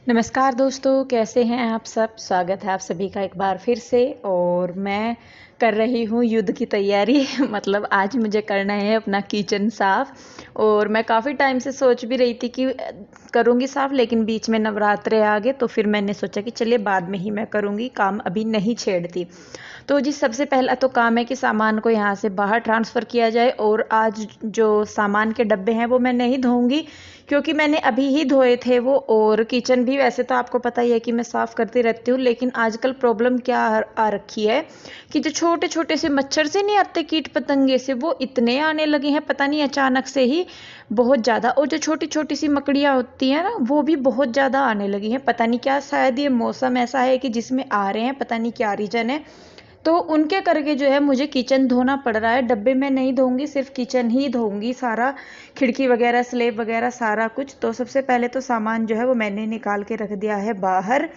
नमस्कार दोस्तों, कैसे हैं आप सब। स्वागत है आप सभी का एक बार फिर से। और मैं कर रही हूँ युद्ध की तैयारी मतलब आज मुझे करना है अपना किचन साफ। और मैं काफ़ी टाइम से सोच भी रही थी कि करूँगी साफ, लेकिन बीच में नवरात्रे आ गए तो फिर मैंने सोचा कि चलिए बाद में ही मैं करूँगी, काम अभी नहीं छेड़ती। तो जी सबसे पहला तो काम है कि सामान को यहाँ से बाहर ट्रांसफ़र किया जाए। और आज जो सामान के डब्बे हैं वो मैं नहीं धोऊंगी, क्योंकि मैंने अभी ही धोए थे वो। और किचन भी वैसे तो आपको पता ही है कि मैं साफ़ करती रहती हूँ, लेकिन आजकल प्रॉब्लम क्या आ रखी है कि जो छोटे छोटे से मच्छर से नहीं आते, कीट पतंगे से, वो इतने आने लगे हैं, पता नहीं अचानक से ही बहुत ज़्यादा। और जो छोटी छोटी सी मकड़ियाँ होती हैं ना, वो भी बहुत ज़्यादा आने लगी हैं। पता नहीं क्या, शायद ये मौसम ऐसा है कि जिसमें आ रहे हैं, पता नहीं क्या रीज़न है। तो उनके करके जो है मुझे किचन धोना पड़ रहा है। डब्बे में नहीं धोऊंगी, सिर्फ किचन ही धोऊंगी सारा, खिड़की वगैरह, स्लेब वगैरह, सारा कुछ। तो सबसे पहले तो सामान जो है वो मैंने निकाल के रख दिया है बाहर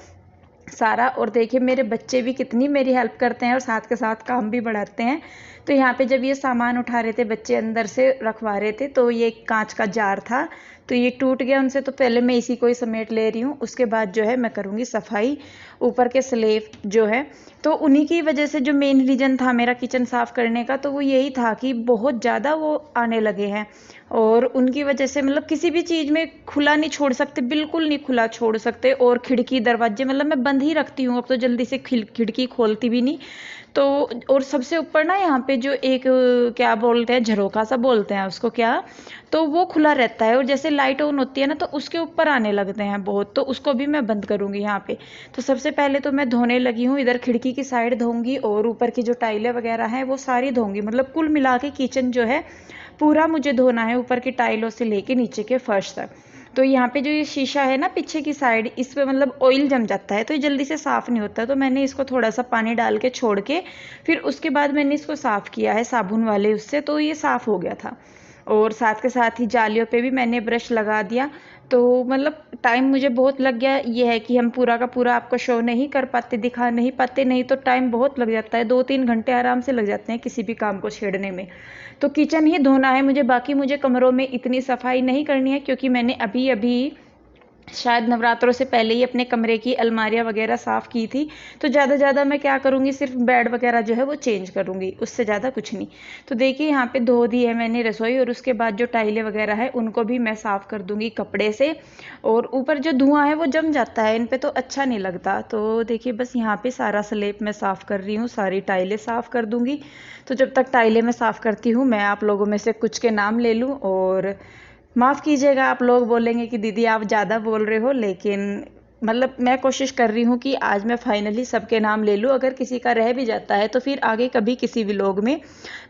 सारा। और देखिए मेरे बच्चे भी कितनी मेरी हेल्प करते हैं और साथ के साथ काम भी बढ़ाते हैं। तो यहाँ पे जब ये सामान उठा रहे थे बच्चे, अंदर से रखवा रहे थे, तो ये कांच का जार था, तो ये टूट गया उनसे। तो पहले मैं इसी को ही समेट ले रही हूँ, उसके बाद जो है मैं करूँगी सफाई ऊपर के स्लेब जो है। तो उन्हीं की वजह से जो मेन रीज़न था मेरा किचन साफ़ करने का, तो वो यही था कि बहुत ज़्यादा वो आने लगे हैं। और उनकी वजह से मतलब किसी भी चीज़ में खुला नहीं छोड़ सकते, बिल्कुल नहीं खुला छोड़ सकते। और खिड़की दरवाजे मतलब मैं बंद ही रखती हूँ अब तो, जल्दी से खिड़की खोलती भी नहीं। तो और सबसे ऊपर ना यहाँ पे जो एक क्या बोलते हैं, झरोखा सा बोलते हैं उसको क्या, तो वो खुला रहता है। और जैसे लाइट ऑन होती है ना, तो उसके ऊपर आने लगते हैं बहुत, तो उसको भी मैं बंद करूँगी यहाँ पे। तो सबसे पहले तो मैं धोने लगी हूँ, इधर खिड़की की साइड धोऊंगी और ऊपर की जो टाइलें वगैरह हैं वो सारी धोऊंगी। मतलब कुल मिला के किचन जो है पूरा मुझे धोना है, ऊपर की टाइलों से लेके नीचे के फर्श तक। तो यहाँ पे जो ये शीशा है ना पीछे की साइड, इस पे मतलब ऑयल जम जाता है, तो ये जल्दी से साफ़ नहीं होता। तो मैंने इसको थोड़ा सा पानी डाल के छोड़ के फिर उसके बाद मैंने इसको साफ़ किया है साबुन वाले उससे, तो ये साफ़ हो गया था। और साथ के साथ ही जालियों पे भी मैंने ब्रश लगा दिया। तो मतलब टाइम मुझे बहुत लग गया। ये है कि हम पूरा का पूरा आपको शो नहीं कर पाते, दिखा नहीं पाते, नहीं तो टाइम बहुत लग जाता है, 2-3 घंटे आराम से लग जाते हैं किसी भी काम को छेड़ने में। तो किचन ही धोना है मुझे, बाकी मुझे कमरों में इतनी सफाई नहीं करनी है, क्योंकि मैंने अभी अभी शायद नवरात्रों से पहले ही अपने कमरे की अलमारियाँ वगैरह साफ़ की थी। तो ज़्यादा मैं क्या करूँगी, सिर्फ बेड वगैरह जो है वो चेंज करूँगी, उससे ज़्यादा कुछ नहीं। तो देखिए यहाँ पे धो दी है मैंने रसोई, और उसके बाद जो टाइलें वगैरह है उनको भी मैं साफ़ कर दूँगी कपड़े से। और ऊपर जो धुआं है वो जम जाता है इन पे, तो अच्छा नहीं लगता। तो देखिए बस यहाँ पे सारा स्लेब मैं साफ़ कर रही हूँ, सारी टाइलें साफ़ कर दूँगी। तो जब तक टाइलें मैं साफ़ करती हूँ, मैं आप लोगों में से कुछ के नाम ले लूँ। और माफ़ कीजिएगा, आप लोग बोलेंगे कि दीदी आप ज़्यादा बोल रहे हो, लेकिन मतलब मैं कोशिश कर रही हूँ कि आज मैं फाइनली सबके नाम ले लूँ। अगर किसी का रह भी जाता है तो फिर आगे कभी किसी व्लॉग में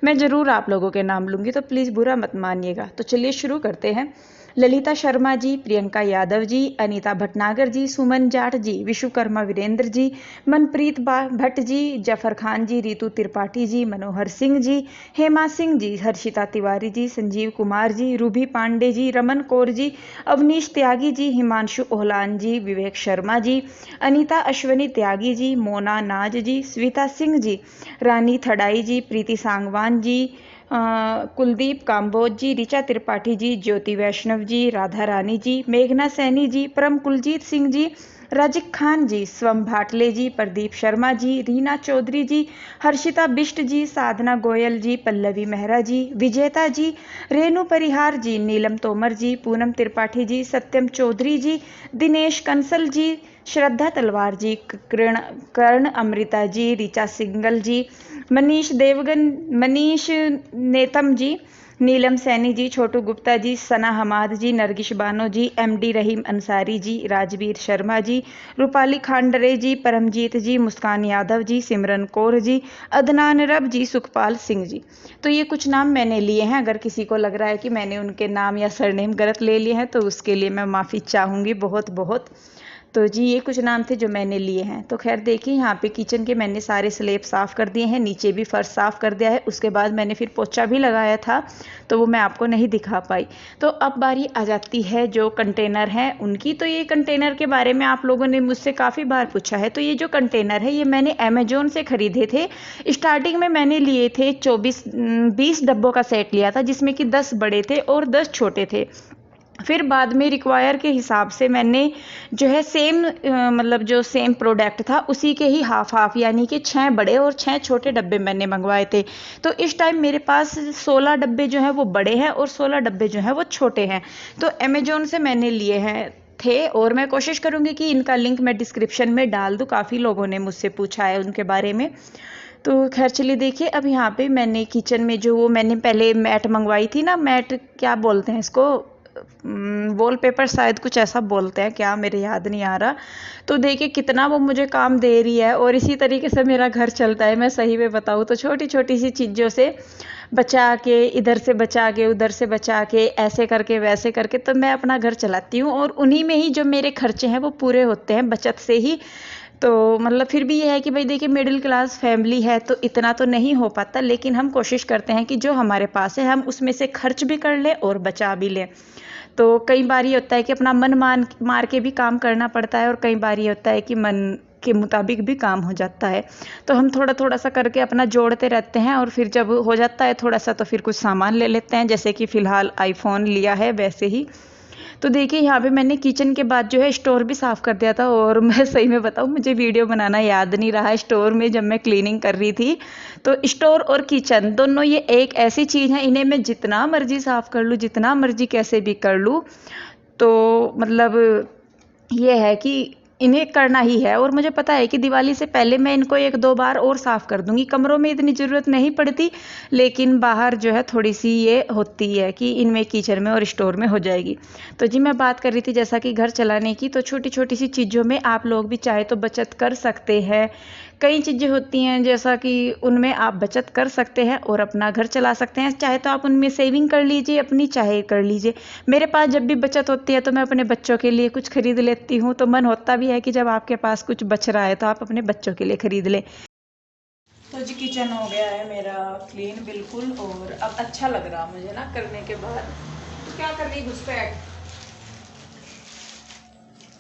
मैं ज़रूर आप लोगों के नाम लूँगी, तो प्लीज़ बुरा मत मानिएगा। तो चलिए शुरू करते हैं। ललिता शर्मा जी, प्रियंका यादव जी, अनीता भटनागर जी, सुमन जाट जी, विश्वकर्मा वीरेंद्र जी, मनप्रीत भट्ट जी, जफर खान जी, रितु त्रिपाठी जी, मनोहर सिंह जी, हेमा सिंह जी, हर्षिता तिवारी जी, संजीव कुमार जी, रूबी पांडे जी, रमन कौर जी, अवनीश त्यागी जी, हिमांशु ओहलान जी, विवेक शर्मा जी, अनीता अश्वनी त्यागी जी, मोना नाज जी, स्विता सिंह जी, रानी थड़ाई जी, प्रीति सांगवान जी, कुलदीप काम्बोज जी, ऋचा त्रिपाठी जी, ज्योति वैष्णव जी, राधा रानी जी, मेघना सैनी जी, परम कुलजीत सिंह जी, राजिक खान जी, स्वम भाटले जी, प्रदीप शर्मा जी, रीना चौधरी जी, हर्षिता बिष्ट जी, साधना गोयल जी, पल्लवी मेहरा जी, विजेता जी, रेणु परिहार जी, नीलम तोमर जी, पूनम त्रिपाठी जी, सत्यम चौधरी जी, दिनेश कंसल जी, श्रद्धा तलवार जी, कर्ण अमृता जी, ऋचा सिंगल जी, मनीष देवगन, मनीष नेतम जी, नीलम सैनी जी, छोटू गुप्ता जी, सना हमाद जी, नरगिश बानो जी, एमडी रहीम अंसारी जी, राजवीर शर्मा जी, रूपाली खांडरे जी, परमजीत जी, मुस्कान यादव जी, सिमरन कौर जी, अदनान रब जी, सुखपाल सिंह जी। तो ये कुछ नाम मैंने लिए हैं। अगर किसी को लग रहा है कि मैंने उनके नाम या सरनेम गलत ले लिए हैं तो उसके लिए मैं माफ़ी चाहूँगी बहुत बहुत। तो जी ये कुछ नाम थे जो मैंने लिए हैं। तो खैर देखिए यहाँ पे किचन के मैंने सारे स्लेब साफ़ कर दिए हैं, नीचे भी फर्श साफ़ कर दिया है। उसके बाद मैंने फिर पोछा भी लगाया था, तो वो मैं आपको नहीं दिखा पाई। तो अब बारी आ जाती है जो कंटेनर हैं उनकी। तो ये कंटेनर के बारे में आप लोगों ने मुझसे काफ़ी बार पूछा है। तो ये जो कंटेनर है ये मैंने अमेजोन से ख़रीदे थे। स्टार्टिंग में मैंने लिए थे 20 डब्बों का सेट लिया था, जिसमें कि 10 बड़े थे और 10 छोटे थे। फिर बाद में रिक्वायर के हिसाब से मैंने जो है सेम मतलब जो सेम प्रोडक्ट था उसी के ही हाफ हाफ यानी कि 6 बड़े और 6 छोटे डब्बे मैंने मंगवाए थे। तो इस टाइम मेरे पास 16 डब्बे जो हैं वो बड़े हैं और 16 डब्बे जो हैं वो छोटे हैं। तो अमेजोन से मैंने लिए हैं थे, और मैं कोशिश करूँगी कि इनका लिंक मैं डिस्क्रिप्शन में डाल दूँ। काफ़ी लोगों ने मुझसे पूछा है उनके बारे में। तो खैर चलिए देखिए, अब यहाँ पे मैंने किचन में जो वो मैंने पहले मैट मंगवाई थी ना, मैट क्या बोलते हैं इसको, वॉलपेपर शायद कुछ ऐसा बोलते हैं, क्या मेरे याद नहीं आ रहा। तो देखिए कितना वो मुझे काम दे रही है, और इसी तरीके से मेरा घर चलता है। मैं सही में बताऊँ तो छोटी छोटी सी चीज़ों से बचा के, इधर से बचा के उधर से बचा के, ऐसे करके वैसे करके तो मैं अपना घर चलाती हूँ, और उन्हीं में ही जो मेरे खर्चे हैं वो पूरे होते हैं बचत से ही। तो मतलब फिर भी ये है कि भाई देखिए मिडिल क्लास फैमिली है तो इतना तो नहीं हो पाता, लेकिन हम कोशिश करते हैं कि जो हमारे पास है हम उसमें से खर्च भी कर लें और बचा भी लें। तो कई बार ये होता है कि अपना मन मार के भी काम करना पड़ता है, और कई बार ये होता है कि मन के मुताबिक भी काम हो जाता है। तो हम थोड़ा थोड़ा सा करके अपना जोड़ते रहते हैं, और फिर जब हो जाता है थोड़ा सा तो फिर कुछ सामान ले लेते हैं, जैसे कि फ़िलहाल आईफोन लिया है वैसे ही। तो देखिए यहाँ पे मैंने किचन के बाद जो है स्टोर भी साफ़ कर दिया था, और मैं सही में बताऊँ मुझे वीडियो बनाना याद नहीं रहा स्टोर में जब मैं क्लीनिंग कर रही थी। तो स्टोर और किचन दोनों ये एक ऐसी चीज़ है, इन्हें मैं जितना मर्जी साफ़ कर लूँ, जितना मर्जी कैसे भी कर लूँ, तो मतलब ये है कि इन्हें करना ही है। और मुझे पता है कि दिवाली से पहले मैं इनको 1-2 बार और साफ़ कर दूंगी। कमरों में इतनी ज़रूरत नहीं पड़ती, लेकिन बाहर जो है थोड़ी सी ये होती है कि इनमें किचन में और स्टोर में हो जाएगी। तो जी मैं बात कर रही थी जैसा कि घर चलाने की, तो छोटी छोटी सी चीज़ों में आप लोग भी चाहे तो बचत कर सकते हैं। कई चीज़ें होती हैं जैसा कि उनमें आप बचत कर सकते हैं और अपना घर चला सकते हैं। चाहे तो आप उनमें सेविंग कर लीजिए अपनी, चाहे कर लीजिए। मेरे पास जब भी बचत होती है तो मैं अपने बच्चों के लिए कुछ खरीद लेती हूँ। तो मन होता भी है कि जब आपके पास कुछ बच रहा है तो आप अपने बच्चों के लिए खरीद लें। तो जी किचन हो गया है मेरा क्लीन बिल्कुल, और अब अच्छा लग रहा मुझे ना करने के बाद। तो क्या कर रही घुसपैठ,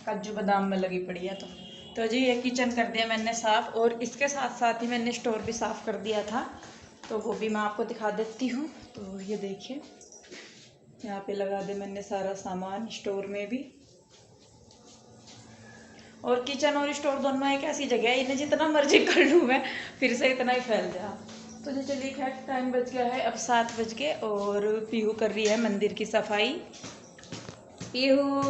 काजू बादाम में लगी पड़ी है। तो जी ये किचन कर दिया मैंने साफ़, और इसके साथ साथ ही मैंने स्टोर भी साफ़ कर दिया था, तो वो भी मैं आपको दिखा देती हूँ। तो ये देखिए यहाँ पे लगा दे मैंने सारा सामान स्टोर में भी। और किचन और स्टोर दोनों एक ऐसी जगह है, इन्हें जितना मर्जी कर लूँ मैं फिर से इतना ही फैल जाए। तो जी चलिए खैर टाइम बज गया है अब 7 बज गए, और पीहू कर रही है मंदिर की सफाई। पीहू,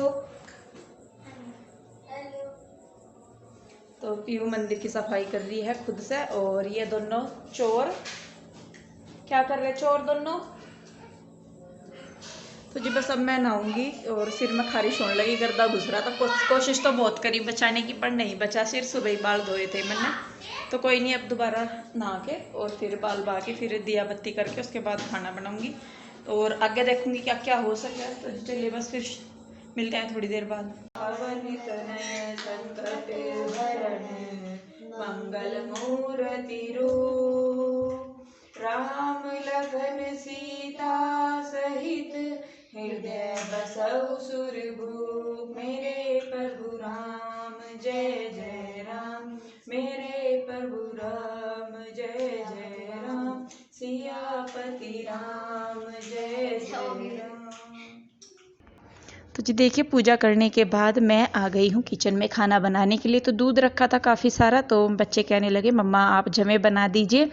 तो पीहू मंदिर की सफाई कर रही है खुद से, और ये दोनों चोर क्या कर रहे, चोर दोनों। तो जी बस अब मैं नहाऊंगी, और सिर में खारिश होने लगी, गर्दा घुस रहा था। कोशिश तो बहुत करी बचाने की, पर नहीं बचा, सिर सुबह ही बाल धोए थे मैंने। तो कोई नहीं, अब दोबारा नहा के और फिर बाल बहा के फिर दिया बत्ती करके उसके बाद खाना बनाऊंगी, और आगे देखूंगी क्या क्या हो सके। तो चलिए बस फिर मिलते हैं थोड़ी देर बाद। मंगल मूर्ति रूप राम लखन सीता सहित हृदय बसहु सुरभूप। मेरे प्रभु राम जय जय राम, मेरे प्रभु राम जय जय राम, सियापति राम जय जय राम। तो जी देखिए पूजा करने के बाद मैं आ गई हूँ किचन में खाना बनाने के लिए। तो दूध रखा था काफ़ी सारा, तो बच्चे कहने लगे मम्मा आप जमे बना दीजिए।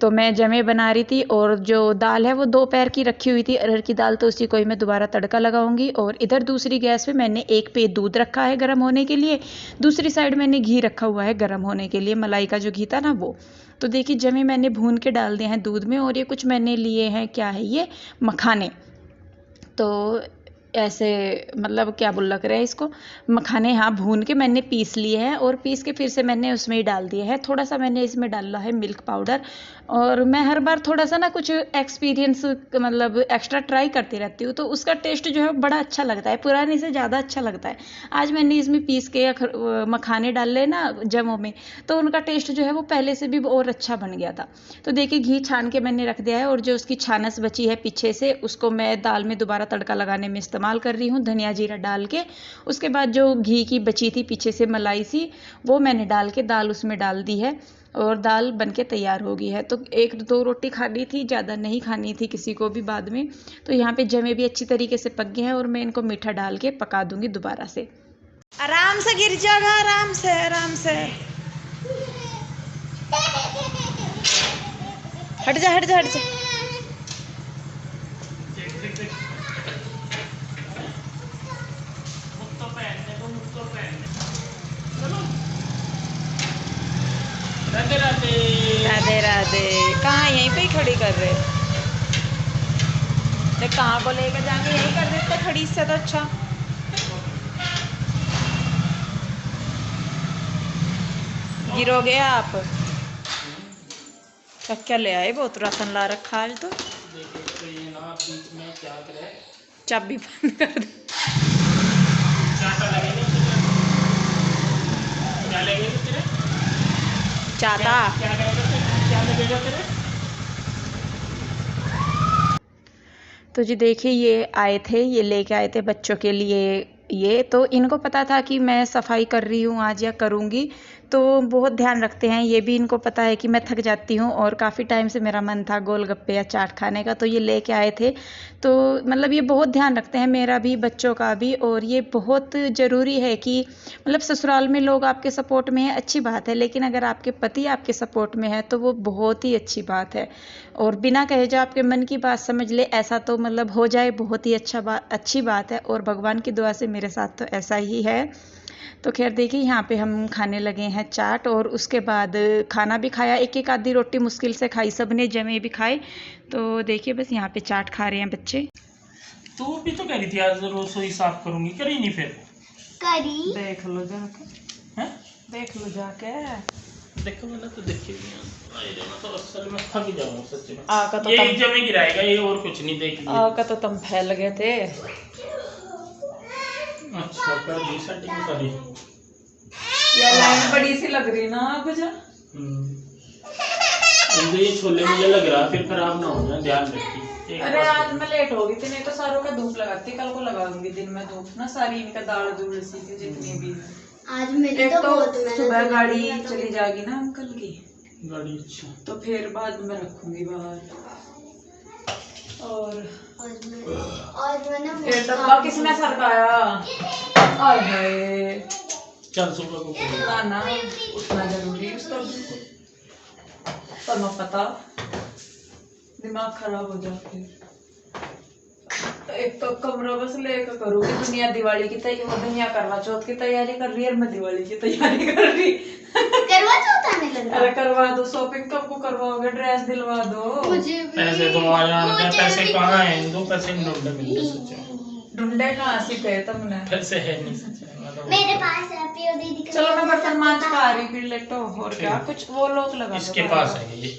तो मैं जमे बना रही थी, और जो दाल है वो दोपहर की रखी हुई थी अरहर की दाल, तो उसी को ही मैं दोबारा तड़का लगाऊंगी। और इधर दूसरी गैस पे मैंने एक पे दूध रखा है गर्म होने के लिए, दूसरी साइड मैंने घी रखा हुआ है गर्म होने के लिए, मलाई का जो घी था ना वो। तो देखिए जमे मैंने भून के डाल दिए हैं दूध में, और ये कुछ मैंने लिए हैं, क्या है ये, मखाने। तो ऐसे मतलब क्या बुल्ला करे इसको, मखाने हाँ भून के मैंने पीस लिए हैं, और पीस के फिर से मैंने उसमें ही डाल दिए हैं। थोड़ा सा मैंने इसमें डाला है मिल्क पाउडर, और मैं हर बार थोड़ा सा ना कुछ एक्सपीरियंस मतलब एक्स्ट्रा ट्राई करती रहती हूँ, तो उसका टेस्ट जो है बड़ा अच्छा लगता है, पुराने से ज़्यादा अच्छा लगता है। आज मैंने इसमें पीस के मखाने डाले ना जमों में, तो उनका टेस्ट जो है वो पहले से भी और अच्छा बन गया था। तो देखिए घी छान के मैंने रख दिया है, और जो उसकी छानस बची है पीछे से उसको मैं दाल में दोबारा तड़का लगाने में इस्तेमाल कर रही हूँ, धनिया जीरा डाल के। उसके बाद जो घी की बची थी पीछे से मलाई सी, वो मैंने डाल के दाल उसमें डाल दी है। और दाल बनके तैयार हो गई है। तो 1-2 रोटी खानी थी, ज़्यादा नहीं खानी थी किसी को भी बाद में। तो यहाँ पे जमे भी अच्छी तरीके से पक गए हैं और मैं इनको मीठा डाल के पका दूंगी दोबारा से। आराम से गिर जाएगा, आराम से आराम से। हट जा हट जा हट जा। राधे राधे। राधे राधे। कहाँ यहीं पे ही खड़ी कर रहे? देख कहाँ को लेकर जाएंगे, यहीं कर देते खड़ी, इससे तो अच्छा। गिरोगे आप? क्या ले आए? बहुत राशन ला रखा आज तो। देखिए तो ये ना बीच में क्या करे, चाबी बंद कर दे। चाटा लगेगा क्या लगेगा तेरे? चाटा क्या करेगा तेरे? क्या लगेगा तेरे? तो जी देखिए, ये आए थे, ये लेके आए थे बच्चों के लिए। ये तो इनको पता था कि मैं सफाई कर रही हूँ आज या करूँगी, तो बहुत ध्यान रखते हैं। ये भी इनको पता है कि मैं थक जाती हूँ और काफ़ी टाइम से मेरा मन था गोलगप्पे या चाट खाने का, तो ये लेके आए थे। तो मतलब ये बहुत ध्यान रखते हैं, मेरा भी बच्चों का भी। और ये बहुत ज़रूरी है कि मतलब ससुराल में लोग आपके सपोर्ट में है, अच्छी बात है, लेकिन अगर आपके पति आपके सपोर्ट में है तो वो बहुत ही अच्छी बात है। और बिना कहे जो आपके मन की बात समझ ले, ऐसा तो मतलब हो जाए, बहुत ही अच्छी बात है। और भगवान की दुआ से मेरे साथ तो ऐसा ही है। तो खैर देखिए, यहाँ पे हम खाने लगे हैं चाट, और उसके बाद खाना भी खाया, एक एक आधी रोटी मुश्किल से खाई, सबने जमे भी खाए। तो देखिए बस यहाँ पे चाट खा रहे हैं बच्चे। तू भी तो कह रही थी आज रसोई साफ करूंगी, करी नहीं फिर? करी, देख लो जाके। हैं? देख लो जाके। देखो मैंने तो देखी भी है। मैं तो असल में थक जाऊंगा सच में। आका तो ये तम एक जमे गिराएगा, ये और कुछ नहीं देख लिया। आका तो तुम फैल गए थे। अच्छा कर दी सेटिंग करी। ये लाइन बड़ी सी लग रही ना अब जा। ये छोले मुझे लग रहा फिर खराब ना हो जाए, ध्यान रखिए। अरे आज मैं लेट हो गई थी, नहीं तो सारों का धूप लगाती, कल को लगा दूंगी दिन में धूप ना, सारी इनका दाल दूल सी थी जितनी भी। आज मेरी एक तो सुबह गाड़ी चली जाएगी ना अंकल की गाड़ी, अच्छा तो फिर बाद में रखूंगी बाहर। और ये डब्बा किसने सरकाया? आय हाय। चल सुबह को ना ना, उतना जरूरी है उसका, पर मैं पता दिमाग खराब हो जाती है। एक तो कमरा बस लेकर करूँगी, दुनिया दिवाली की तैयारी, दुनिया करवा चौथ की तैयारी कर रही है, मैं दिवाली की तैयारी कर रही। करवा चौथ आने लगा। अरे करवा दो, शॉपिंग कब को करवाओगे, ड्रेस दिलवा दो। पैसे तो आ जाते हैं, पैसे कहाँ हैं? दो पैसे नहीं ढूंढे मिलते सच्चे। ढूंढे कहाँ से गए तुमने? पैसे है नहीं सच्चे। मेरे पास है पियो दीदी का। चलो मैं बर्तन मांज के आ रही, फिर लेटो। और क्या कुछ वो लोग लगा दो। इसके पास है ये।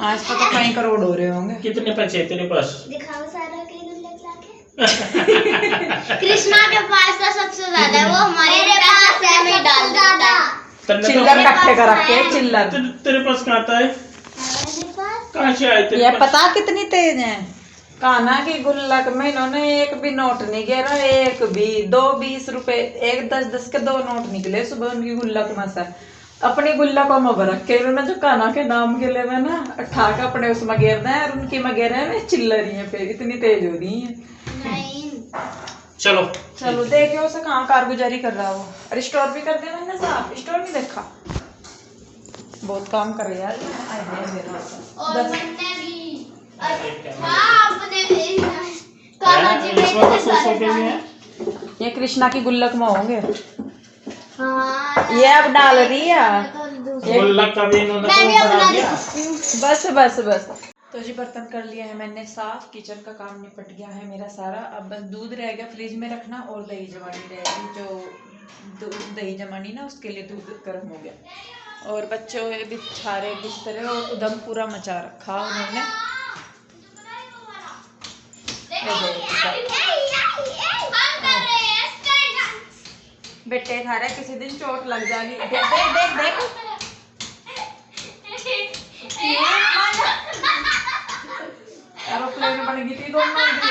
आज तो कई करोड़ हो रहे होंगे। कितने पैसे है तेरे पास? दिखाओ सारा के गुल्लक लाके। कृष्णा के पास तो सबसे ज्यादा है, वो हमारे पास है, मैं डाल ज्यादा। चिल्लर इकट्ठे कर रखे हैं, चिल्लर। तेरे पास कहाँ आता है? कहाँ से आए तेरे ये पास? पता कितनी तेज है कान्हा की गुल्लक में, इन्होंने एक भी नोट नहीं गिरा, एक भी। 2 20 रुपए, एक 10 के 2 नोट निकले सुबह उनकी गुल्लक में से। अपनी गुल्लकों में भर के उन्होंने जो कान्हा के नाम के लिए ना ठा के अपने उसमें गिरना है, और उनकी में गिरे हैं चिल्लर ही है, फिर इतनी तेज हो रही है। चलो चलो देखियो उसे कहाँ कारगुजारी कर रहा हो। अरे स्टोर भी कर दिया मैंने साफ, स्टोर नहीं देखा, बहुत काम कर रही है यार। और मैंने भी आपने कान्हा जी इसमें तो सोचो के भी है। ये कृष्णा की गुल्लक में होंगे। हाँ, ये अब डाल रही है गुल्लक का भी इन्होंने मैं भी तो बना अपना दिया। बस बस बस। तो जी बर्तन कर लिया है मैंने साफ, किचन का काम निपट गया है मेरा सारा। अब बस दूध रह गया फ्रिज में रखना, और दही जमानी रहेगी, जो दही जमानी ना उसके लिए दूध गर्म हो गया। और बच्चों बिछारे बिस्तर और उदम पूरा मचा रखा उन्होंने। बेटे खा रहे, किसी दिन चोट लग जाएगी। देख देख देख देख। एरोप्लेन बन गई थी दोनों की।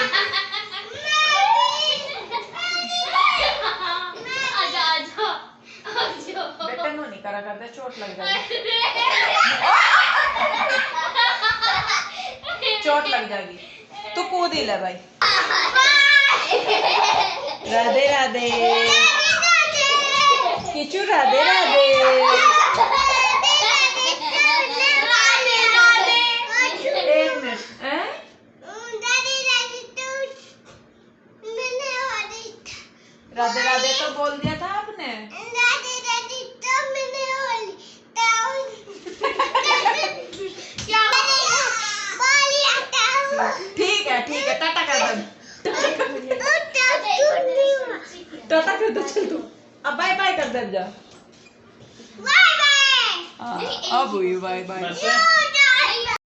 बेटे नो नहीं दोबारा कर दे, चोट लग जाएगी, चोट लग जाएगी। तू कूद ही ले भाई। राधे राधे किचू, राधे राधे। एक मिनट, राधे राधे तो बोल दिया था आपने। ठीक है, टाटा कर दे, टाटा कर दे, चल तू अब बाय बाय कर दे, जा। अब हुई बाय बाय।